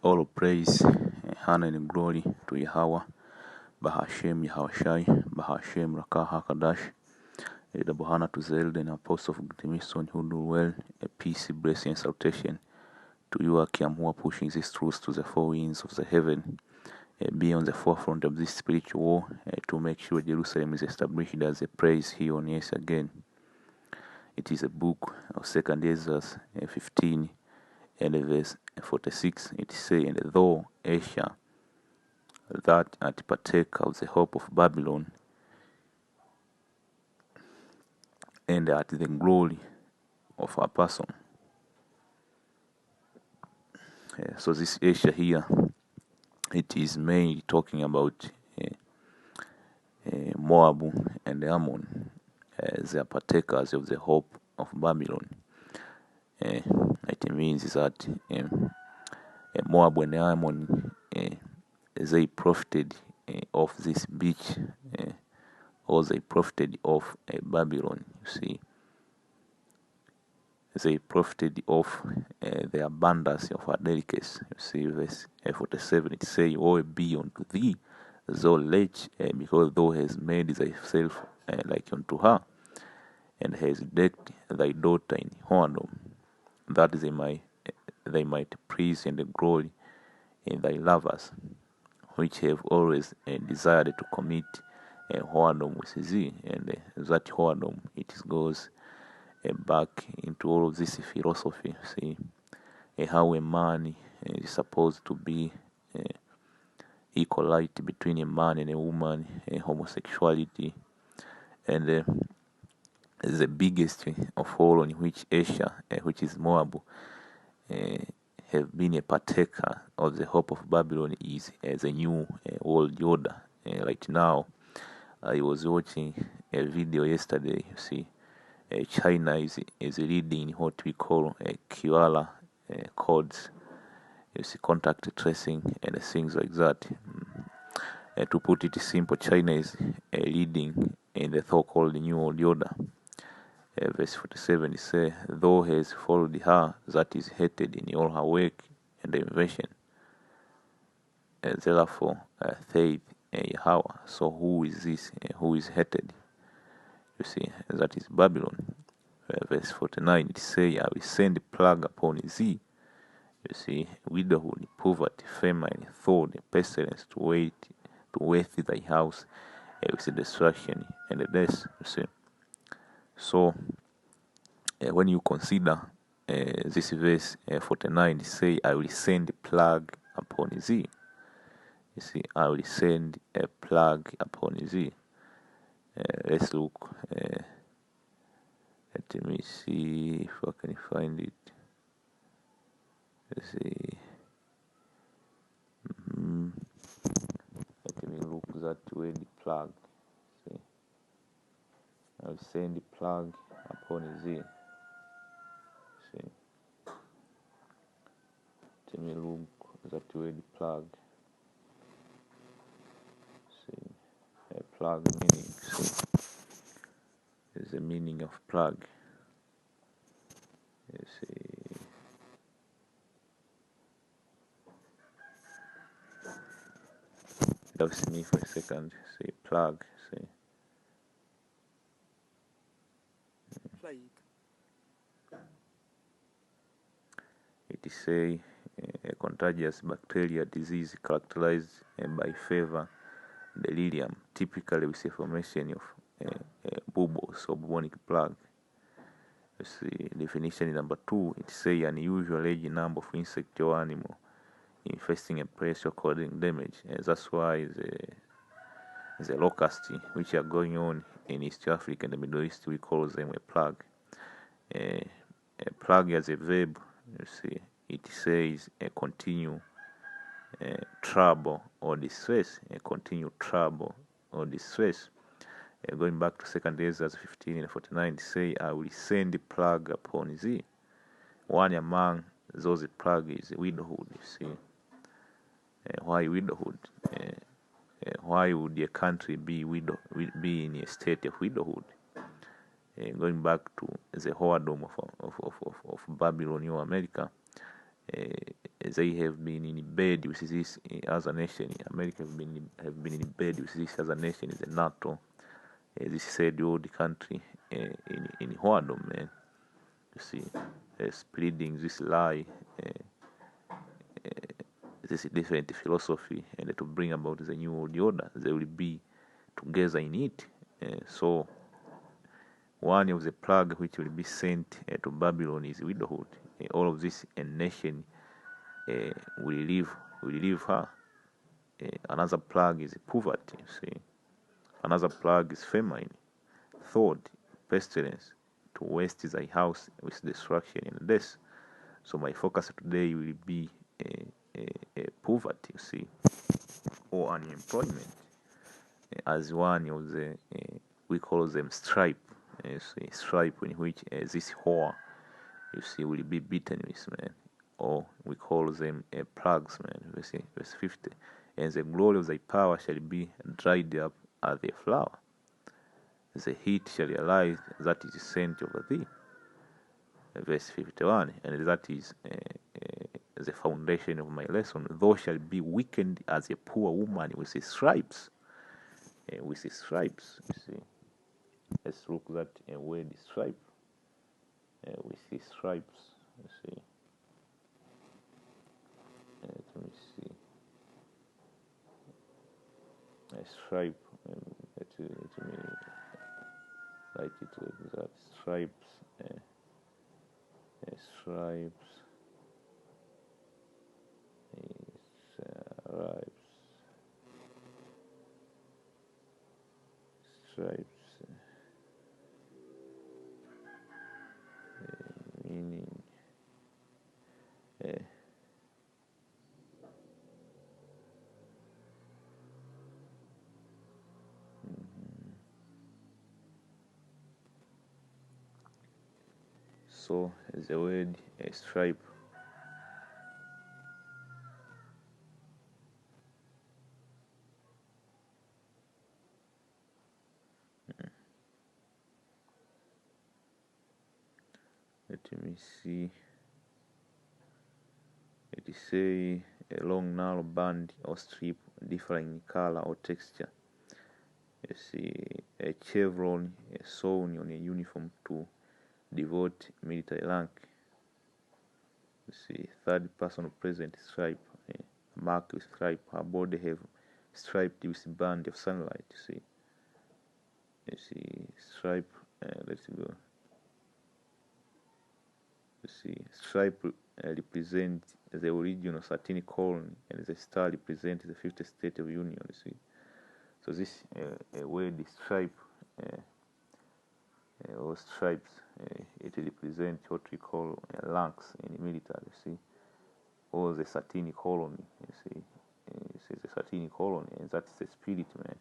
All praise, honor and glory to Yahweh, Bahashem Yahushai, Bahashem Rakah HaKadash, double honor to the elder and apostle of Grimison who do well, a peace, blessing, and salutation to you, Akiam, who are pushing these truths to the four winds of the heaven, be on the forefront of this spiritual war, to make sure Jerusalem is established as a praise here on earth again. It is a book of 2 Ezra 15 and verse 46. It says, and though Asia that at partake of the hope of Babylon, and at the glory of her person. So this Asia here, it is mainly talking about Moab and Ammon, they are partakers of the hope of Babylon. It means that Moab and Ammon, they profited of this beach, or they profited of Babylon. You see, they profited of the abundance of her delicacies. You see, verse 47, it says, woe be unto thee, thou wretch, because thou hast made thyself like unto her, and hast decked thy daughter in whoredom, that they might praise and glory in thy lovers, which have always desired to commit whoredom with thee. And that whoredom, it goes back into all of this philosophy. See, how a man is supposed to be equality between a man and a woman, homosexuality, and the biggest of all, on which Asia, which is Moab, have been a partaker of the hope of Babylon, is the new world order. Right now, I was watching a video yesterday. You see, China is leading what we call QR codes. You see, contact tracing and things like that. To put it simple, China is leading in the so-called New World Order. Verse 47, it says, thou hast followed her that is hated in all her work and invention. Therefore, saith Yahweh. So who is this? Who is hated? You see, that is Babylon. Verse 49, it says, I will send a plague upon thee. You see, widowhood, poverty, famine, sword, pestilence to waste thy house with destruction and death. You see. So, when you consider this verse 49, it says, I will send a plague upon thee. You see, I will send a plague upon thee. Let's look. Let me see if I can find it. Let's see. Let me look that way, the plague. See, I will send the plague upon thee. See, let me look that way, the plague. See, a plague meaning. See, there's a meaning of plague. You see. With me for a second. See, plague. See. Plague. It is a contagious bacteria disease characterized by fever, delirium, typically with the formation of bubbles or bubonic plague. You see, definition number 2, it says an unusual large number of insect or animal infesting a place or causing damage. That's why the locusts, which are going on in East Africa and the Middle East, we call them a plague. A plague as a verb, you see, it says a continue trouble or distress, a continued trouble or distress. Going back to 2 Ezra 15 and 49, it says, I will send a plague upon thee. One among those plagues is widowhood. You see, why widowhood? Why would a country be in a state of widowhood? Going back to the whoredom of Babylon or America, they have been in bed with this other nation. America have been in bed with this other nation, the NATO, this third world country in whoredom, man. You see, spreading this lie, this different philosophy, and to bring about the new world order. They will be together in it. So one of the plague which will be sent to Babylon is widowhood. All of this nation will leave her. Another plague is poverty. See, another plague is famine, third pestilence, to waste thy house with destruction and death. So my focus today will be poverty, you see, or unemployment, as one of the we call them stripe. Stripe in which this whore, you see, will be beaten with, man, or we call them plagues, man. Verse 50. And the glory of thy power shall be dried up as a flower. The heat shall realize that is sent over thee. Verse 51. And that is the foundation of my lesson. Thou shalt be weakened as a poor woman with his stripes. With his stripes, you see. Let's look at a word stripe. With his stripes, you see. Let me see. A stripe. Let me write it like that. Stripes. Stripes. Stripes. Meaning. So the word stripe let me see. It is say a long narrow band or strip differing in color or texture. You see a chevron sewn on a uniform to devote military rank. You see third person present stripe, marked with stripe. Her body have striped with band of sunlight. You see stripe. Let's go. You see stripe represent the original 13 colony, and the star represents the 50th state of union. You see, so this word stripe or stripes, it represents what we call ranks in the military. You see, or the 13 colony. You see the 13 colony, and that's the spirit, man.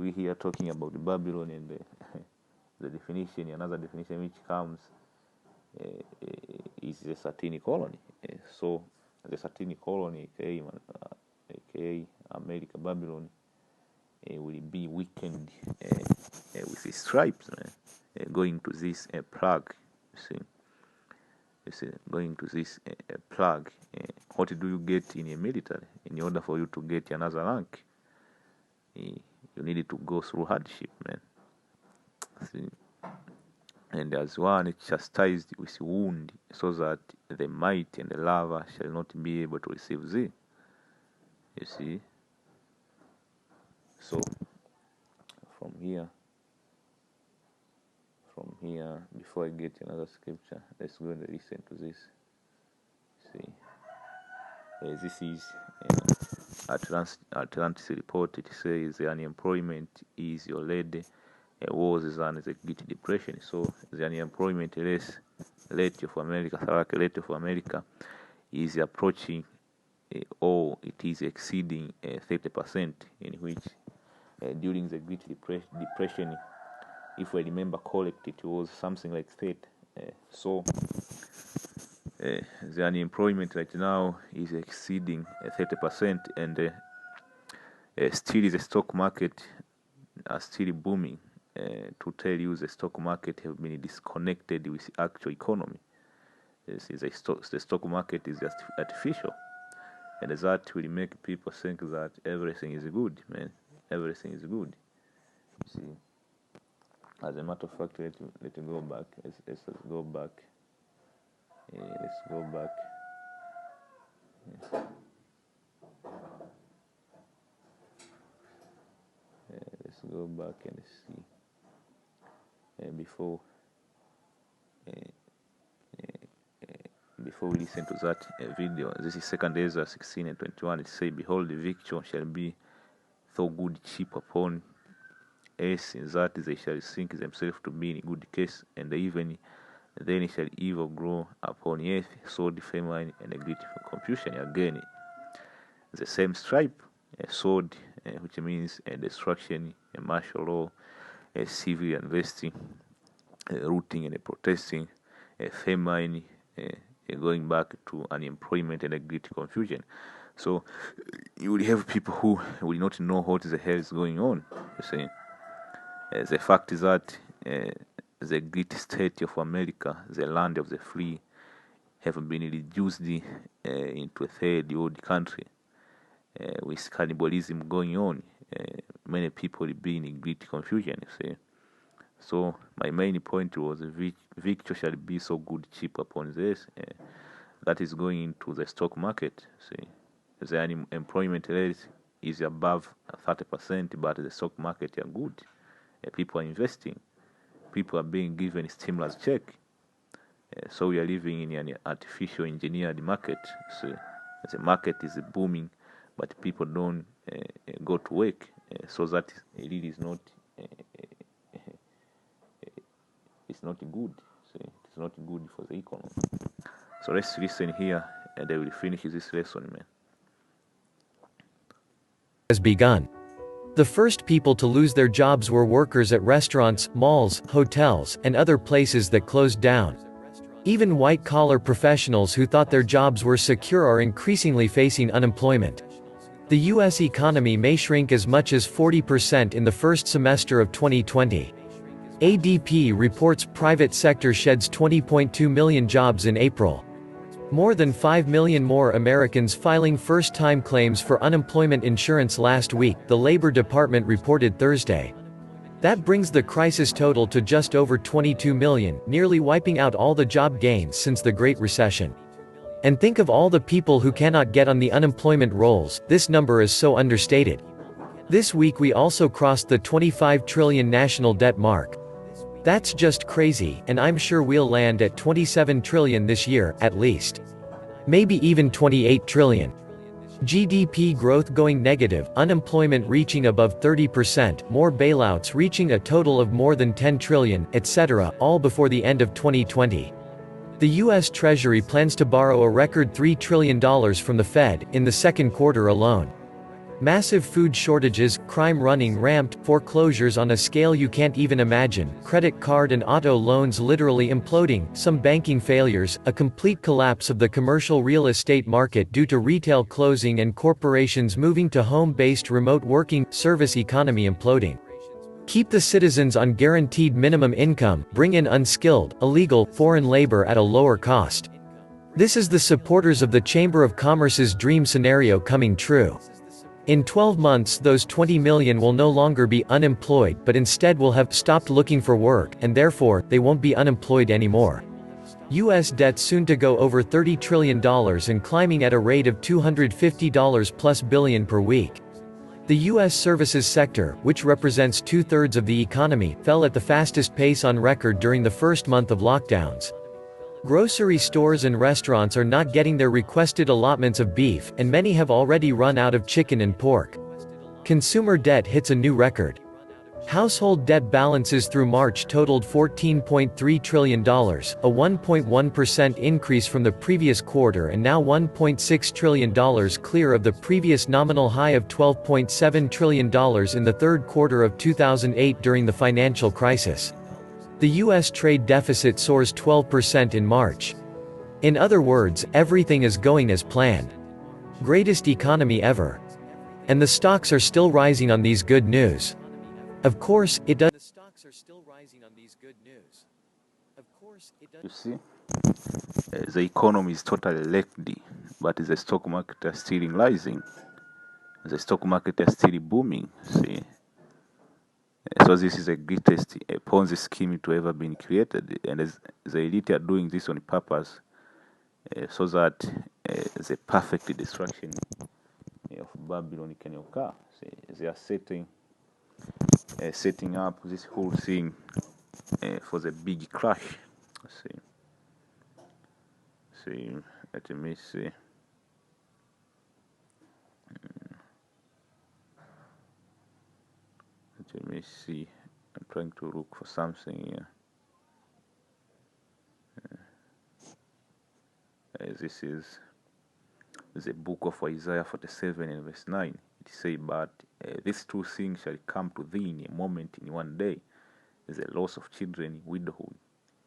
We here talking about the Babylon and the definition. Another definition which comes is the Satanic colony. So the Satanic colony, aka America, Babylon, will be weakened with the stripes, going to this plague. You see, going to this plague. What do you get in a military? In order for you to get another rank, you need to go through hardship, man. See? And as one chastised with wound, so that the might and the lover shall not be able to receive thee. You see? So from here, before I get another scripture, let's go and listen to this. See? This is Atlantis report. It says the unemployment is already worse than the Great Depression. So the unemployment rate of America is approaching, or it is exceeding 30%, in which during the Great Depression, if I remember correctly, it was something like 30. So the unemployment right now is exceeding 30%, and still the stock market are still booming. To tell you, the stock market have been disconnected with the actual economy. The stock market is just artificial, and that will make people think that everything is good, man. Everything is good. You see, as a matter of fact, let me go back. Let's go back. Let's go back. Let's go back and see. Before we listen to that video, this is 2 Ezra 16 and 21. It says, "Behold, the victual shall be so good cheap upon us, in that they shall think themselves to be in good case, and even then shall evil grow upon earth, sword, famine, and a great confusion." Again, the same stripe, a sword, which means a destruction, a martial law, a civil unrest, rooting and a protesting, a famine, going back to unemployment and a great confusion. So you will have people who will not know what the hell is going on. You see, the fact is that the great state of America, the land of the free, have been reduced into a third world country, with cannibalism going on. Many people will be in great confusion. You see. So my main point was, victory shall be so good cheap upon this. That is going into the stock market. See, the unemployment rate is above 30%, but the stock market are good. People are investing. People are being given stimulus check. So we are living in an artificial engineered market. So the market is booming, but people don't go to work. So that really is not. It's not good. So it's not good for the economy. So let's listen here, and I will finish this lesson, man. Has begun. The first people to lose their jobs were workers at restaurants, malls, hotels, and other places that closed down. Even white-collar professionals who thought their jobs were secure are increasingly facing unemployment. The U.S. economy may shrink as much as 40% in the first semester of 2020. ADP reports private sector sheds 20.2 million jobs in April. More than 5 million more Americans filing first-time claims for unemployment insurance last week, the Labor Department reported Thursday. That brings the crisis total to just over 22 million, nearly wiping out all the job gains since the Great Recession. And think of all the people who cannot get on the unemployment rolls. This number is so understated. This week we also crossed the 25 trillion national debt mark. That's just crazy, and I'm sure we'll land at 27 trillion this year, at least. Maybe even 28 trillion. GDP growth going negative, unemployment reaching above 30%, more bailouts reaching a total of more than 10 trillion, etc., all before the end of 2020. The U.S. Treasury plans to borrow a record $3 trillion from the Fed, in the second quarter alone. Massive food shortages, crime running rampant, foreclosures on a scale you can't even imagine, credit card and auto loans literally imploding, some banking failures, a complete collapse of the commercial real estate market due to retail closing and corporations moving to home-based remote working, service economy imploding. Keep the citizens on guaranteed minimum income, bring in unskilled, illegal, foreign labor at a lower cost. This is the supporters of the Chamber of Commerce's dream scenario coming true. In 12 months those 20 million will no longer be unemployed but instead will have stopped looking for work, and therefore, they won't be unemployed anymore. U.S. debt soon to go over $30 trillion and climbing at a rate of $250+ billion per week. The U.S. services sector, which represents 2/3 of the economy, fell at the fastest pace on record during the first month of lockdowns. Grocery stores and restaurants are not getting their requested allotments of beef, and many have already run out of chicken and pork. Consumer debt hits a new record. Household debt balances through March totaled $14.3 trillion, a 1.1% increase from the previous quarter and now $1.6 trillion clear of the previous nominal high of $12.7 trillion in the third quarter of 2008 during the financial crisis. The U.S. trade deficit soars 12% in March. In other words, everything is going as planned. Greatest economy ever. And the stocks are still rising on these good news. Of course, it does. The stocks are still rising on these good news. Of course. You see, the economy is totally lengthy, but the stock market is still rising. The stock market is still booming. See, so this is the greatest Ponzi scheme to ever been created, and the elite are doing this on purpose, so that the perfect destruction of Babylon can occur. See, they are setting up this whole thing for the big crash. See, let me see. Let me see. I'm trying to look for something here. This is the book of Isaiah 47 and verse 9. It says, but these two things shall come to thee in a moment, in one day, the loss of children, widowhood.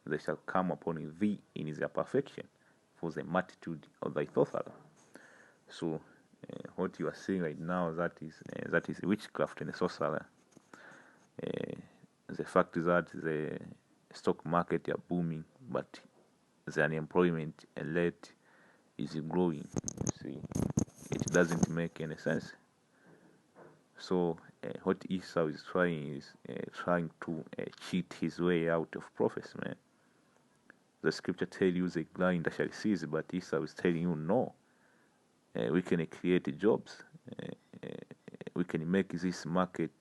They shall come upon thee in their perfection, for the multitude of thy thoughts. So what you are saying right now, that is witchcraft and sorcery. The fact is that the stock market are booming, but the unemployment rate is growing. See, it doesn't make any sense. So what Esau is trying to cheat his way out of prophecy, man. The scripture tells you the grinder shall cease, but Esau is telling you no. We can create jobs. We can make this market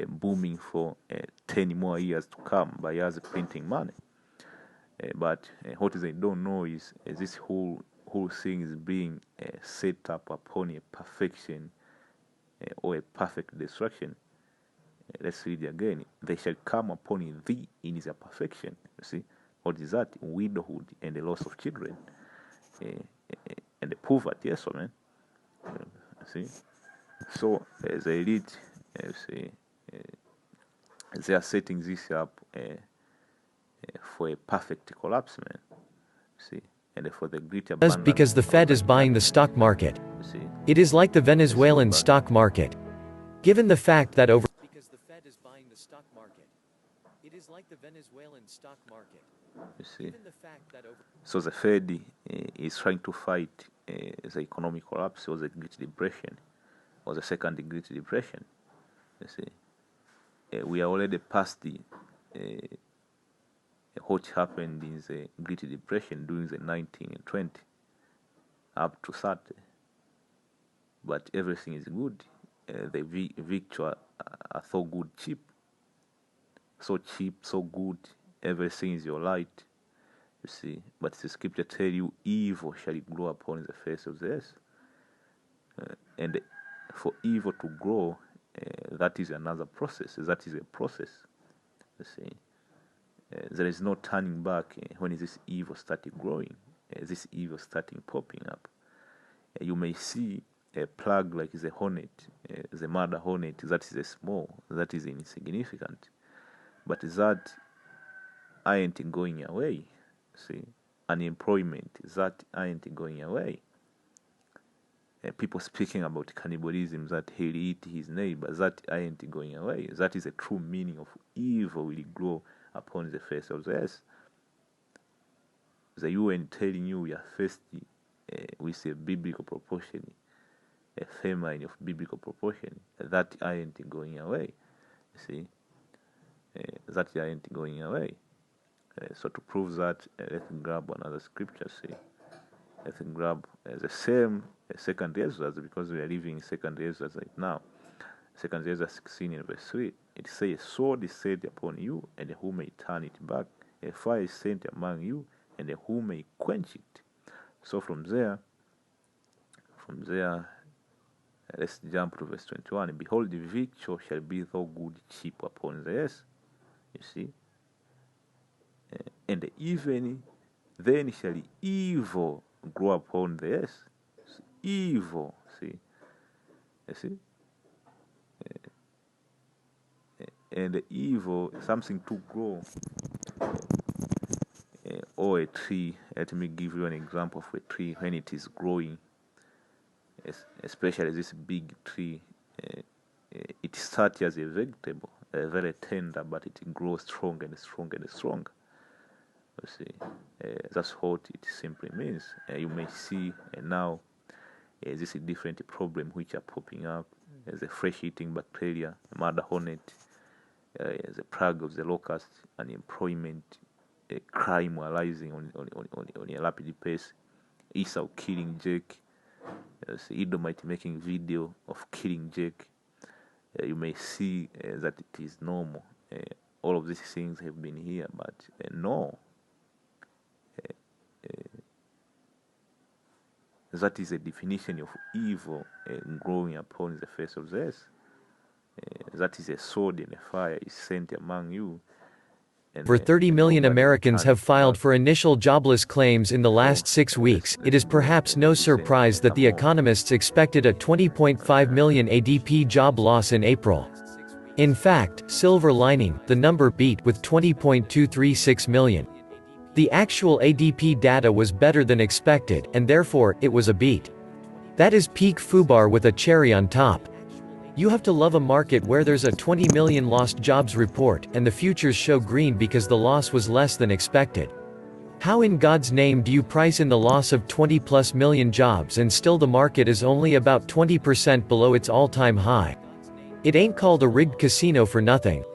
booming for 10 more years to come by us printing money. But what they don't know is this whole thing is being set up upon a perfection or a perfect destruction. Let's read it again. They shall come upon thee in their perfection. You see, what is that? Widowhood and the loss of children, and the poverty. Yes, man. See, so the elite, see, they are setting this up for a perfect collapse, man. See, and for the great abundance. Because the Fed is buying the stock market. See, It is like the Venezuelan stock market. Given the fact that over because the Fed is buying the stock market. It is like the Venezuelan stock market. you see. Given the fact that over So the Fed is trying to fight the economic collapse or the Great Depression or the second Great Depression. You see, we are already past the what happened in the Great Depression during the 1920 up to 30. But everything is good. The victual are so good, cheap, so good. Everything is your light. You see, but the scripture tell you, evil shall grow upon the face of the earth, and for evil to grow, that is another process. That is a process. You see, there is no turning back when this evil started growing. This evil starting popping up. You may see a plague like the hornet, the murder hornet. That is a small. That is insignificant, but that ain't going away. See, unemployment, that ain't going away. People speaking about cannibalism, that he'll eat his neighbor, that ain't going away. That is a true meaning of evil will grow upon the face of the earth. The UN telling you we are faced with a biblical proportion, a famine of biblical proportion, that ain't going away. See, that ain't going away. So to prove that, let's grab another scripture. See, let's grab the same second Ezra, because we are living in second Ezra right now. Second Ezra 16 and verse 3. It says, a sword is set upon you, and who may turn it back? A fire is sent among you, and who may quench it? So from there, let's jump to verse 21. Behold, the victual shall be so good cheap upon the earth. You see? And even then shall evil grow upon the earth. Evil, see? You see? And evil, something to grow. Or a tree. Let me give you an example of a tree when it is growing. Especially this big tree. It starts as a vegetable, very tender, but it grows strong and strong and strong. You see, that's what it simply means. You may see now this is different problem which are popping up as a fresh-eating bacteria, murder hornet, the plague of the locust, unemployment, crime rising on a rapid pace, Esau killing Jake, Edomite making video of killing Jake. You may see that it is normal. All of these things have been here, but no. That is a definition of evil growing upon the face of the earth. That is a sword and a fire is sent among you. Over 30 million Americans have filed for initial jobless claims in the last 6 weeks. It is perhaps no surprise that the economists expected a 20.5 million ADP job loss in April. In fact, silver lining, the number beat with 20.236 million. The actual ADP data was better than expected, and therefore, it was a beat. That is peak FUBAR with a cherry on top. You have to love a market where there's a 20 million lost jobs report, and the futures show green because the loss was less than expected. How in God's name do you price in the loss of 20 plus million jobs and still the market is only about 20% below its all-time high? It ain't called a rigged casino for nothing.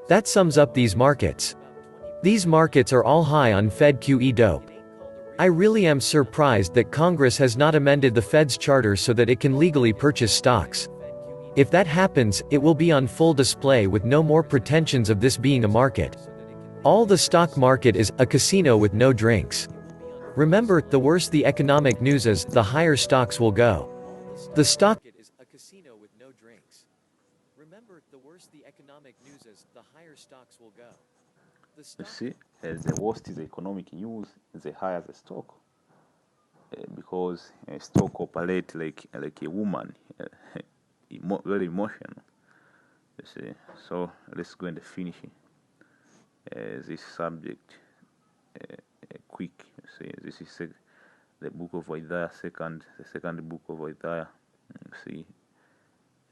That sums up these markets. These markets are all high on Fed QE dope. I really am surprised that Congress has not amended the Fed's charter so that it can legally purchase stocks. If that happens, it will be on full display with no more pretensions of this being a market. All the stock market is a casino with no drinks. Remember, the worse the economic news is, the higher stocks will go. The stock market is a casino with no drinks. Remember, the worse the economic news is, the higher stocks will go. You see, the worst is the economic news, the higher the stock. Because stock operate like a woman, very emotional. You see, so let's go and finish this subject quick. You see, this is the book of Isaiah, the second book of Isaiah. You see,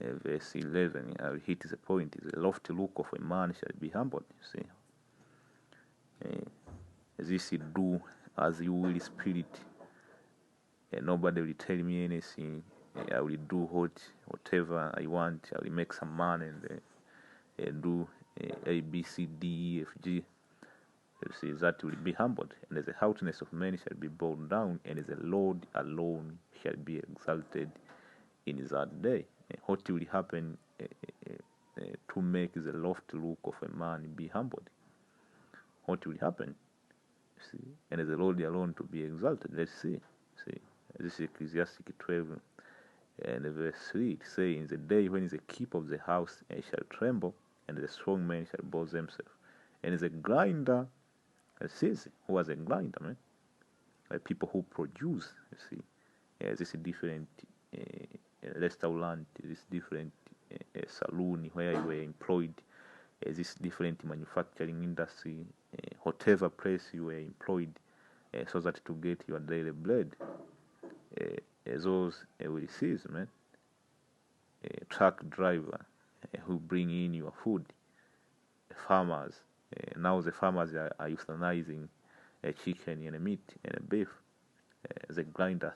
verse 11. I will hit the point. The lofty look of a man shall be humbled. You see. This you do as you will, spirit. Nobody will tell me anything. I will do whatever I want. I will make some money and do A, B, C, D, E, F, G. You see, that will be humbled, and the haughtiness of men shall be bowed down, and the Lord alone shall be exalted in that day. What will happen to make the lofty look of a man be humbled? What will happen? See, and the Lord alone to be exalted. Let's see. See, this is Ecclesiastes 12 and verse 3. It says, in the day when the keep of the house shall tremble, and the strong men shall boast themselves, and the grinder, says, who was a grinder, man? Like people who produce. You see, this is different restaurant, this different saloon where you were employed. This different manufacturing industry, whatever place you were employed, so that to get your daily bread, those will cease, man. Truck driver who bring in your food, farmers. Now the farmers are euthanizing chicken and meat and beef. The grinder